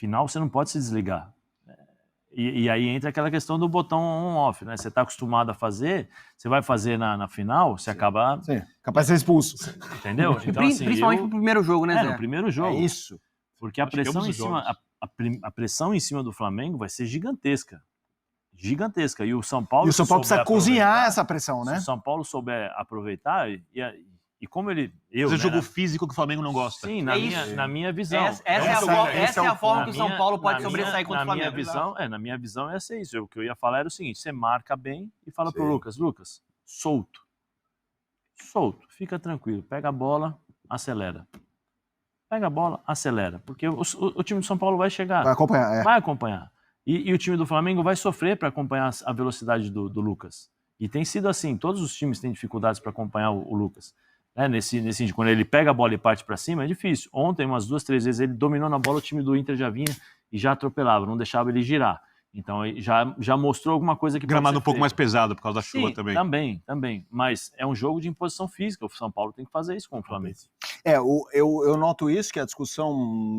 Final você não pode se desligar. E aí entra aquela questão do botão on-off, né? Você está acostumado a fazer, você vai fazer na final, você acaba... Sim, capaz de ser expulso. Entendeu? Então, assim, Principalmente no primeiro jogo, né, Zé? no primeiro jogo. É isso. Porque a pressão, a pressão em cima do Flamengo vai ser gigantesca. Gigantesca. E o São Paulo... E o São Paulo precisa cozinhar essa pressão, né? Se o São Paulo souber aproveitar, e como ele... Fazer jogo físico que o Flamengo não gosta. Sim, na minha visão. Essa é a forma que o São Paulo pode sobressair contra o Flamengo. Na minha visão, ia ser isso. O que eu ia falar era o seguinte, você marca bem e fala pro Lucas, solto. Fica tranquilo. Pega a bola, acelera. Pega a bola, acelera. Porque o time do São Paulo vai chegar. Vai acompanhar, Vai acompanhar. E o time do Flamengo vai sofrer para acompanhar a velocidade do Lucas. E tem sido assim, todos os times têm dificuldades para acompanhar o Lucas. Quando ele pega a bola e parte para cima, é difícil. Ontem, umas 2, 3 vezes, ele dominou na bola, o time do Inter já vinha e já atropelava, não deixava ele girar. Então, já mostrou alguma coisa que gramado um pouco mais pesado por causa da chuva também. Também. Mas é um jogo de imposição física. O São Paulo tem que fazer isso com o Flamengo. Eu noto isso, que a discussão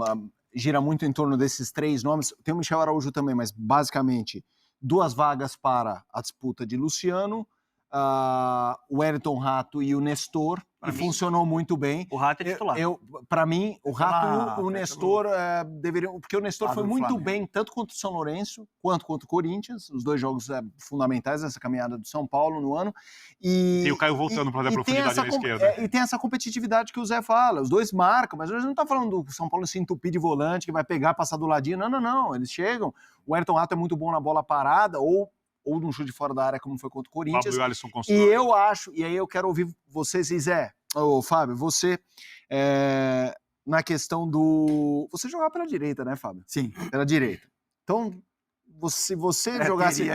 gira muito em torno desses 3 nomes. Tem o Michel Araújo também, mas basicamente 2 vagas para a disputa de Luciano, o Wellington Rato e o Nestor, que funcionou muito bem. O Rato é titular. Para mim, o Rato e o Nestor deveriam... Porque o Nestor foi muito bem, tanto contra o São Lourenço, quanto contra o Corinthians, os 2 jogos fundamentais nessa caminhada do São Paulo no ano. E o Caio voltando para dar profundidade na esquerda. E tem essa competitividade que o Zé fala, os 2 marcam, mas a gente não está falando do São Paulo se entupir de volante, que vai pegar, passar do ladinho, não, eles chegam. O Wellington Rato é muito bom na bola parada, ou num chute fora da área, como foi contra o Corinthians. E eu acho, e aí eu quero ouvir vocês, Zé, Fábio, você, na questão do... Você jogava pela direita, né, Fábio? Sim. Pela direita. Então, se você jogasse...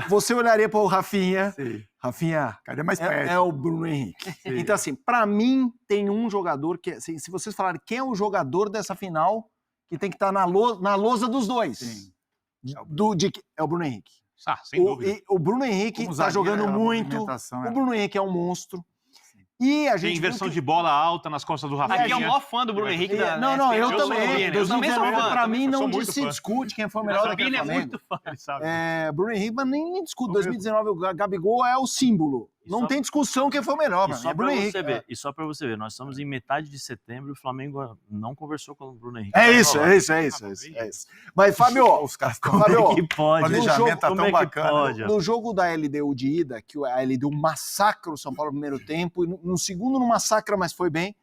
Você olharia para o Rafinha. Sim. Rafinha, cadê mais perto? É o Bruno Henrique. Sim. Então, assim, para mim, tem um jogador que... Assim, se vocês falarem quem é o jogador dessa final, que tem que estar na lousa dos 2. Sim. É o Bruno Henrique. Sem dúvida. O Bruno Henrique está jogando muito. O Bruno Henrique é um monstro. E a gente tem inversão de bola alta nas costas do Rafinha. Aqui é o maior fã do Bruno Henrique. Não, eu também. 2019, para mim, não se discute quem foi o melhor. O Vini é muito fã, ele sabe. Bruno Henrique, mas nem discute. 2019, o Gabigol é o símbolo. Não tem discussão quem foi o melhor. E só para você ver, nós estamos em metade de setembro e o Flamengo não conversou com o Bruno Henrique. É isso. Mas, Fábio, como é que pode? O planejamento tá tão bacana. No jogo da LDU de ida, que a LDU massacra o São Paulo no primeiro tempo, e no segundo não massacra, mas foi bem,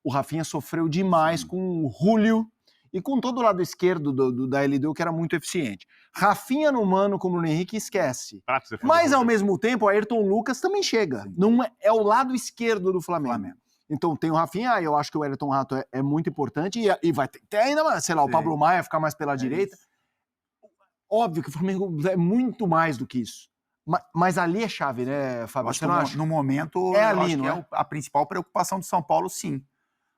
o Rafinha sofreu demais com o Júlio e com todo o lado esquerdo da LDU, que era muito eficiente. Rafinha no mano com o Bruno Henrique, esquece. Mas, ao mesmo tempo, o Ayrton Lucas também chega. Não é o lado esquerdo do Flamengo. Então, tem o Rafinha, eu acho que o Wellington Rato é muito importante, e vai ter ainda mais, sei lá, o Pablo Maia ficar mais pela direita. Isso. Óbvio que o Flamengo é muito mais do que isso. Mas ali é chave, né, Fábio? Você não acha? No momento, é a principal preocupação do São Paulo, sim.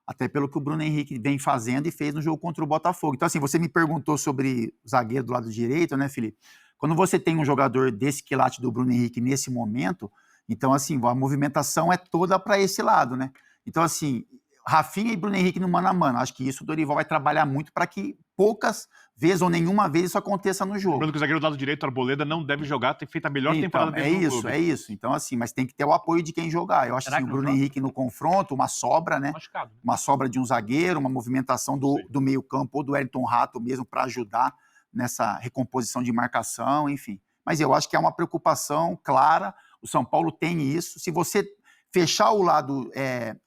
Até pelo que o Bruno Henrique vem fazendo e fez no jogo contra o Botafogo. Então, assim, você me perguntou sobre o zagueiro do lado direito, né, Felipe? Quando você tem um jogador desse quilate do Bruno Henrique nesse momento, então, assim, a movimentação é toda para esse lado, né? Então, assim, Rafinha e Bruno Henrique no mano a mano. Acho que isso o Dorival vai trabalhar muito para que poucas vezes ou nenhuma vez isso aconteça no jogo. Lembrando que o zagueiro do lado direito, Arboleda, não deve jogar, tem feito a melhor temporada dentro do clube. É isso. Então, assim, mas tem que ter o apoio de quem jogar. Eu acho que o Bruno Henrique no confronto, uma sobra, né? Machucado. Uma sobra de um zagueiro, uma movimentação do meio campo ou do Wellington Rato mesmo para ajudar nessa recomposição de marcação, enfim. Mas eu acho que é uma preocupação clara. O São Paulo tem isso. Se você fechar o lado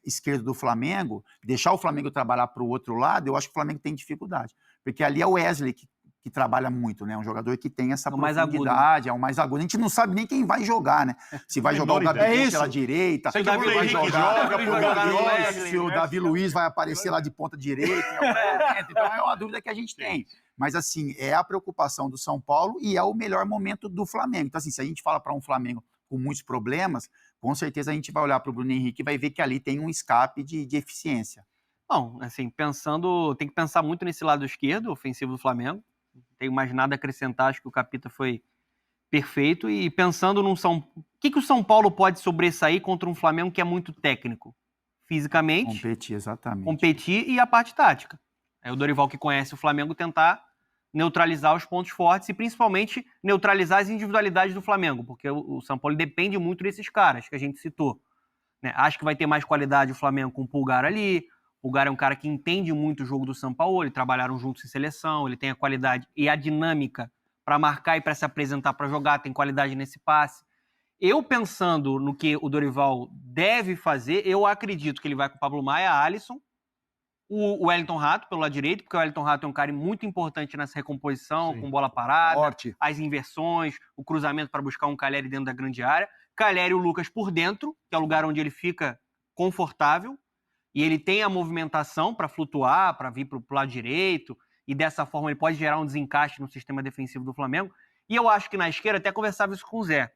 esquerdo do Flamengo, deixar o Flamengo trabalhar para o outro lado, eu acho que o Flamengo tem dificuldade. Porque ali é o Wesley que trabalha muito, né? Um jogador que tem essa profundidade, é o mais agudo. A gente não sabe nem quem vai jogar, né? Se vai jogar o Gabigol pela direita, se o Davi vai jogar, se o Davi Luiz vai aparecer lá de ponta direita. Então é uma dúvida que a gente tem. Mas, assim, é a preocupação do São Paulo e é o melhor momento do Flamengo. Então, assim, se a gente fala para um Flamengo com muitos problemas, com certeza a gente vai olhar para o Bruno Henrique e vai ver que ali tem um escape de eficiência. Bom, assim, tem que pensar muito nesse lado esquerdo, ofensivo do Flamengo. Não tenho mais nada a acrescentar, acho que o Capita foi perfeito. E pensando o que o São Paulo pode sobressair contra um Flamengo que é muito técnico? Fisicamente. Competir, exatamente. Competir e a parte tática. É o Dorival, que conhece o Flamengo, tentar neutralizar os pontos fortes e principalmente neutralizar as individualidades do Flamengo, porque o São Paulo depende muito desses caras que a gente citou, né? Acho que vai ter mais qualidade o Flamengo com o Pulgar ali. O Pulgar é um cara que entende muito o jogo do São Paulo, trabalharam juntos em seleção, ele tem a qualidade e a dinâmica para marcar e para se apresentar para jogar, tem qualidade nesse passe. Eu pensando no que o Dorival deve fazer, eu acredito que ele vai com o Pablo Maia, Alisson, o Wellington Rato pelo lado direito, porque o Wellington Rato é um cara muito importante nessa recomposição, com bola parada, Forte. as inversões, o cruzamento para buscar um Calleri dentro da grande área. Calleri e o Lucas por dentro, que é o lugar onde ele fica confortável, e ele tem a movimentação para flutuar, para vir para o lado direito, e dessa forma ele pode gerar um desencaixe no sistema defensivo do Flamengo. E eu acho que na esquerda, até conversava isso com o Zé,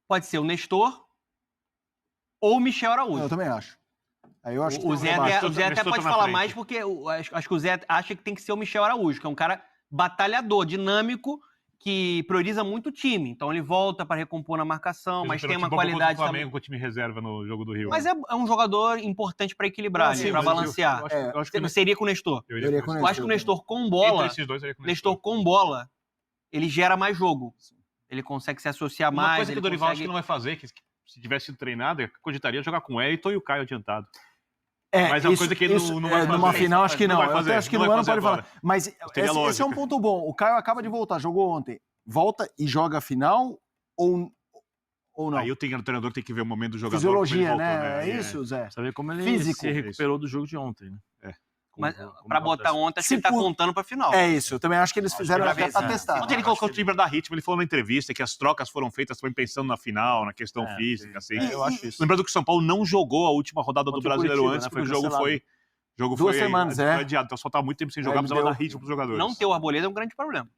pode ser o Nestor ou o Michel Araújo. Eu também acho. Aí eu acho que O Zé até pode falar frente. mais, porque acho que o Zé acha que tem que ser o Michel Araújo, que é um cara batalhador, dinâmico, que prioriza muito o time. Então ele volta para recompor na marcação, mas tem uma qualidade também. também. Com o time reserva no jogo do Rio. Mas é um jogador importante para equilibrar, Sim, para mas balancear. Eu acho que Você seria com o Nestor. eu iria com o Eu acho que o Nestor com bola, Entre esses dois, eu iria com o Nestor com bola, ele gera mais jogo. Ele consegue se associar Uma mais. coisa que o Dorival acho consegue... que não vai fazer, que se tivesse sido treinado, cogitaria jogar com o Elton e o Caio adiantado. É, Mas é uma coisa que ele não vai fazer. Numa final, acho que não. Não vai Eu fazer, até acho que não no vai ano fazer pode agora. falar. Mas Teria esse é um lógica. ponto bom. O Caio acaba de voltar, jogou ontem. Volta e joga a final ou não? Aí o treinador tem que ver o momento do jogador. Fisiologia, como ele voltou, né? É E isso, Zé? Saber como ele Físico. se recuperou do jogo de ontem, né? Mas Como para botar acontece. ontem, acho Se que ele tá por- contando para final. É isso. Eu também acho que eles fizeram que até vai pra ver, testar. Ontem ele colocou o time para dar ritmo, ele falou na entrevista que as trocas foram feitas também pensando na final, na questão É, física, assim. eu acho isso. Lembrando que o São Paulo não jogou a última rodada do Contra o Brasileiro Curitiba, antes, né? porque Foi o jogo cancelado. foi... 2 semanas, adiado. Então só tava muito tempo sem jogar, Ele precisava deu- dar ritmo pros jogadores. Não ter o Arboleda é um grande problema.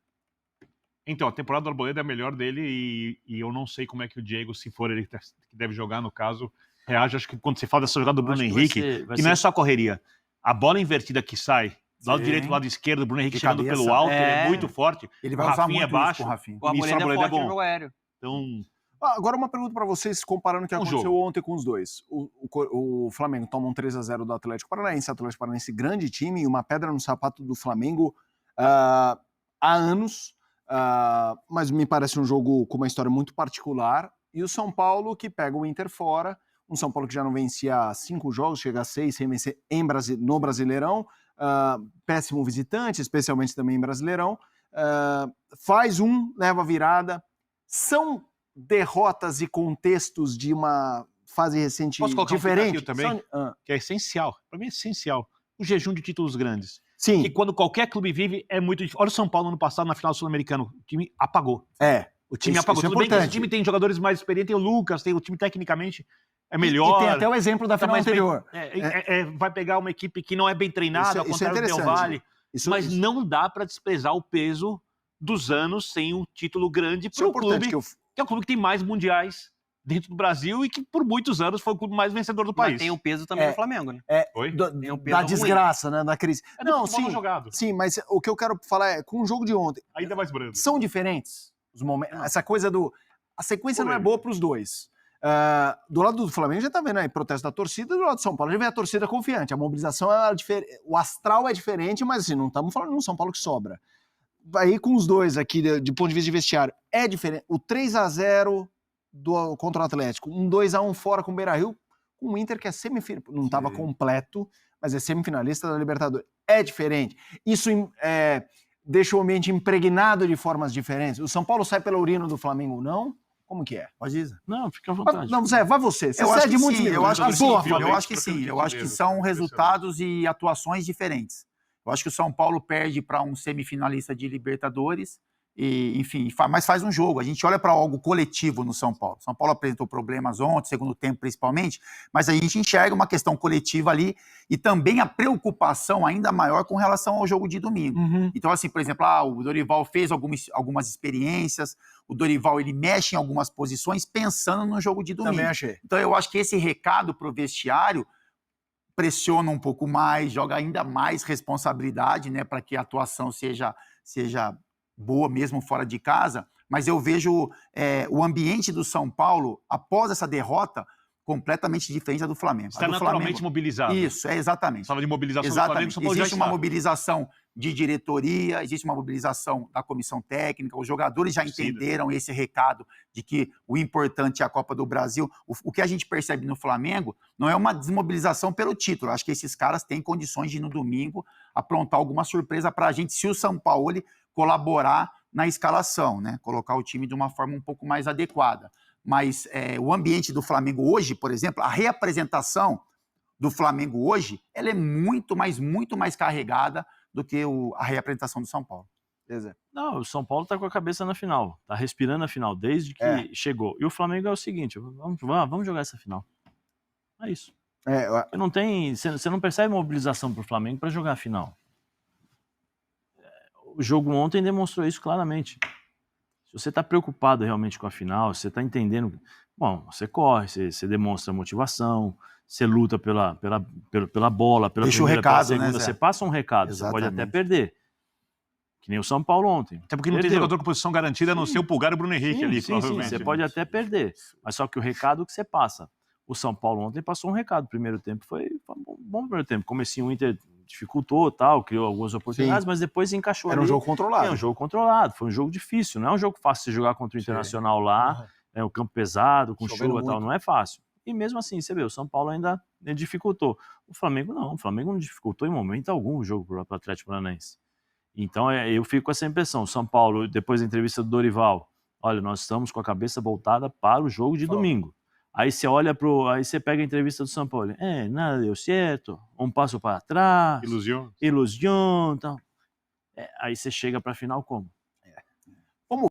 Então, a temporada do Arboleda é a melhor dele e eu não sei como é que o Diego, se for ele que deve jogar, no caso, reage. Acho que quando você fala dessa jogada do Bruno Acho que vai Henrique, ser- vai que não é ser- só correria. A bola invertida que sai do lado Sim. direito pro lado esquerdo, o Bruno Henrique De chegando cabeça. pelo alto, ele É. é muito forte. Ele O vai usar Rafinha muito é isso baixo. com o Rafinha. O Arboleda é Arboleda é forte no bom. jogo aéreo. Então, Agora uma pergunta pra vocês, comparando o que Um aconteceu jogo. ontem com os dois. O Flamengo toma um 3-0 do Atlético Paranaense, Atlético Paranaense grande time e uma pedra no sapato do Flamengo há anos, mas me parece um jogo com uma história muito particular. E o São Paulo que pega o Inter fora, um São Paulo que já não vencia 5 jogos, chega a 6 sem vencer no Brasileirão, péssimo visitante, especialmente também em Brasileirão, faz leva a virada. São derrotas e contextos de uma fase recente Posso colocar um diferente? desafio também? Que é essencial. Para mim é essencial. O jejum de títulos grandes. Sim, Que quando qualquer clube vive, é muito difícil. Olha o São Paulo ano passado na final do Sul-Americano. O time apagou. O time Isso- apagou. isso é Tudo bem que esse importante. time tem jogadores mais experientes, tem o Lucas, tem o time tecnicamente é melhor. E tem até o exemplo da tá final mais bem- anterior. vai pegar uma equipe que não é bem treinada, ao Isso é contrário do Del interessante. Valle. Mas não dá para desprezar o peso dos anos sem um título grande isso é para o importante. clube, que é o clube que tem mais mundiais dentro do Brasil e que por muitos anos foi o clube mais vencedor do país. Mas tem o peso também do Flamengo, né? Oi? Tem um peso Da ruim. desgraça, né? Da crise. É do Não, futebol sim, jogado. sim, mas o que eu quero falar é, com o jogo de ontem, Ainda mais brando. são diferentes os momentos. Essa coisa a sequência não é Polêmica. boa para os dois. Do lado do Flamengo já tá vendo aí protesto da torcida, do lado do São Paulo já vê a torcida confiante. A mobilização o astral é diferente, mas assim, não estamos falando no São Paulo que sobra. Aí com os dois aqui, de ponto de vista de vestiário, é diferente. O 3-0 contra o Atlético, um 2-1 fora com o Beira-Rio, com o Inter que é semifinalista, não estava completo, mas é semifinalista da Libertadores. É diferente. Isso deixa o ambiente impregnado de formas diferentes. O São Paulo sai pela urina do Flamengo ou não? Como que é? Pode dizer. Não, fica à vontade. Não, Zé, vai você. Você Eu acho cede que muitos sim, minutos. eu acho que Ah, sim, boa, eu acho que sim. Eu acho que são resultados e atuações diferentes. Eu acho que o São Paulo perde para um semifinalista de Libertadores e, enfim, mas faz um jogo. A gente olha para algo coletivo no São Paulo. São Paulo apresentou problemas ontem, segundo tempo principalmente, mas a gente enxerga uma questão coletiva ali e também a preocupação ainda maior com relação ao jogo de domingo. Então, assim, por exemplo, o Dorival fez algumas experiências, o Dorival ele mexe em algumas posições pensando no jogo de domingo. Também achei. Então, eu acho que esse recado para o vestiário pressiona um pouco mais, joga ainda mais responsabilidade, né, para que a atuação seja boa mesmo fora de casa. Mas eu vejo o ambiente do São Paulo, após essa derrota, completamente diferente da do Flamengo. Está A do naturalmente Flamengo, mobilizado. isso, exatamente. Falava de mobilização do Flamengo, o Exatamente. São Paulo já Existe uma está. mobilização de diretoria, existe uma mobilização da comissão técnica, os jogadores já Torcida. entenderam esse recado de que o importante é a Copa do Brasil. O que a gente percebe no Flamengo não é uma desmobilização pelo título. Acho que esses caras têm condições de, no domingo, aprontar alguma surpresa para a gente, se o São Paulo colaborar na escalação, né? Colocar o time de uma forma um pouco mais adequada. Mas o ambiente do Flamengo hoje, por exemplo, a reapresentação do Flamengo hoje, ela é muito mais carregada do que a reapresentação do São Paulo. Não, o São Paulo tá com a cabeça na final, tá respirando a final desde que chegou. E o Flamengo é o seguinte, vamos jogar essa final. É isso. Você não percebe mobilização pro Flamengo para jogar a final. O jogo ontem demonstrou isso claramente. Se você está preocupado realmente com a final, você está entendendo, bom, você corre, você demonstra motivação, você luta pela bola, pela Deixa o primeira, pela recado, né, segunda, Zé? você passa um recado, você pode até Exatamente. perder. Que nem o São Paulo ontem. Até porque não tem Perdeu. jogador com posição garantida, a não ser o Pulgar e o Bruno Henrique ali, Sim, provavelmente. você pode até perder, mas só que o recado que você passa. O São Paulo ontem passou um recado. O primeiro tempo foi um bom primeiro tempo. Comecinho o Inter dificultou, tal, criou algumas oportunidades, mas depois encaixou Era ali. um jogo controlado. É um jogo controlado, foi um jogo difícil. Não é um jogo fácil você jogar contra o Internacional lá, é um campo pesado, com Chovendo chuva e tal, muito. não é fácil. E mesmo assim, você vê, o São Paulo ainda dificultou. O Flamengo não, o Flamengo não dificultou em momento algum o jogo para o Atlético Paranaense. Então eu fico com essa impressão. O São Paulo, depois da entrevista do Dorival, olha, nós estamos com a cabeça voltada para o jogo de domingo. Aí você olha aí você pega a entrevista do São Paulo, nada deu certo, um passo para trás, Ilusão. ilusão, tal. Aí você chega para a final como?